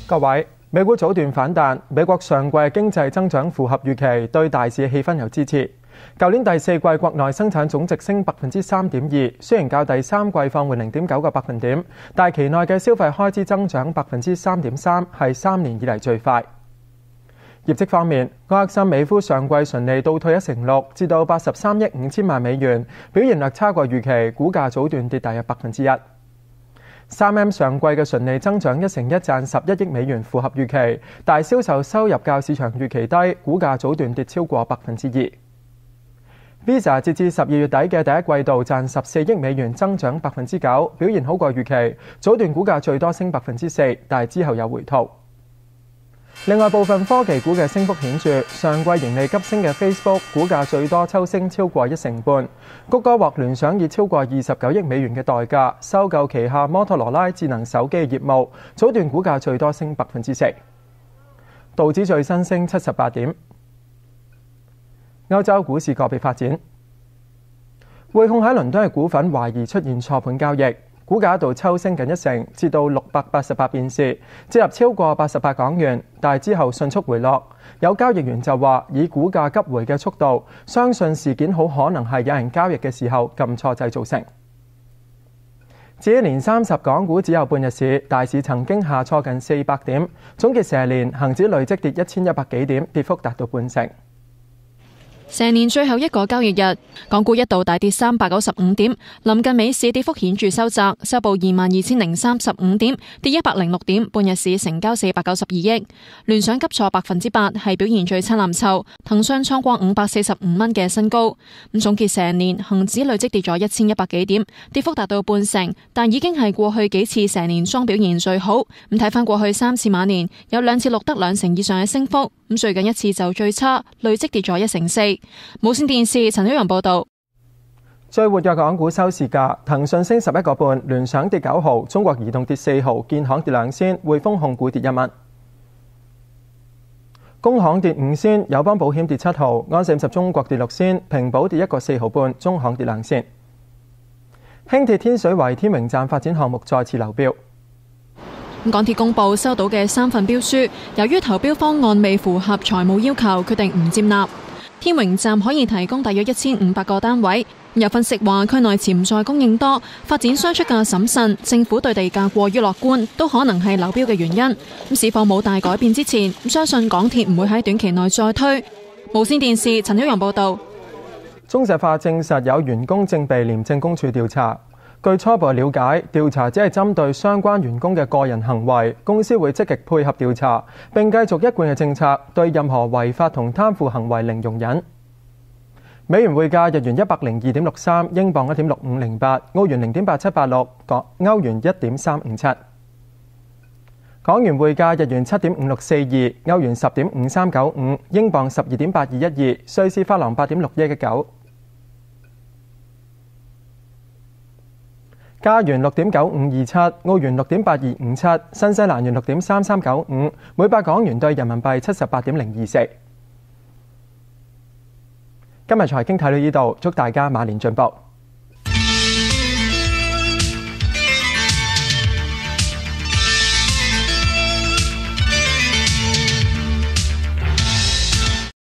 各位，美股早段反彈，美國上季經濟增長符合預期，對大市氣氛有支持。舊年第四季國內生產總值升3.2%，雖然較第三季放緩0.9個百分點，但期內嘅消費開支增長3.3%，係3年以嚟最快。業績方面，埃克森美孚上季純利倒退1%6，至到83億5千萬美元，表現略差過預期，股價早段跌大約1%。3M 上季嘅純利增長1%1，賺11億美元，符合預期，但銷售收入較市場預期低，股價早段跌超過2%。Visa 截至12月底嘅第一季度賺14億美元，增長9%，表現好過預期，早段股價最多升4%，但係之後有回吐。另外部分科技股嘅升幅顯著，上季盈利急升嘅 Facebook 股價最多抽升超過1%半。谷歌獲聯想以超過29億美元嘅代價收購旗下摩托羅拉智能手機業務，早段股價最多升4%。道指最新升78點。歐洲股市個別發展，匯控喺倫敦嘅股份懷疑出現錯盤交易，股價一度抽升近1%，至到688便士，折合超過88港元，但係之後迅速回落。有交易員就話，以股價急回嘅速度，相信事件好可能係有人交易嘅時候撳錯掣造成。至於年30港股只有半日市，大市曾經下挫近400點，總結蛇年恒指累積跌1100幾點，跌幅達到半成。蛇年最後一個交易日，港股一度大跌395點，臨近尾市跌幅顯著收窄，收報22,035點，跌106點，半日市成交492億。聯想急挫8%，係表現最差藍籌，騰訊創過545蚊嘅新高。咁總結蛇年，恒指累積跌咗1100幾點，跌幅達到半成，但已經係過去幾次蛇年中表現最好。咁睇翻過去3次馬年，有2次錄得2成以上嘅升幅，咁最近一次就最差，累積跌咗1成4。無線電視陳曉陽報道，最活躍港股收市價：騰訊升11個半，聯想跌9毫，中國移動跌4毫，建行跌2仙，匯豐控股跌1蚊，工行跌5仙，友邦保險跌7毫，安盛實中國跌6仙，平保跌1個4毫半，中行跌2仙。輕鐵天水圍天榮站發展項目再次流標。港鐵公佈收到嘅3份標書，由於投標方案未符合財務要求，決定唔接納。天榮站可以提供大約1500個單位，有分析話區內潛在供應多，發展商出價審慎，政府對地價過於樂觀，都可能係流標嘅原因。市況冇大改變之前，相信港鐵唔會喺短期內再推。無線電視陳曉陽報道。中石化證實有員工正被廉政公署調查。據初步了解，調查只係針對相關員工嘅個人行為，公司會積極配合調查，並繼續一貫嘅政策，對任何違法同貪腐行為零容忍。美元匯價：日元102.63，英鎊1.6508，澳元0.8786，歐元1.357。港元匯價：日元7.5642，歐元10.5395，英鎊12.8212，瑞士法郎8.6119。加元6.9527，澳元6.8257，新西蘭元6.3395，每100港元對人民幣78.024。今日財經睇到呢度，祝大家馬年進步。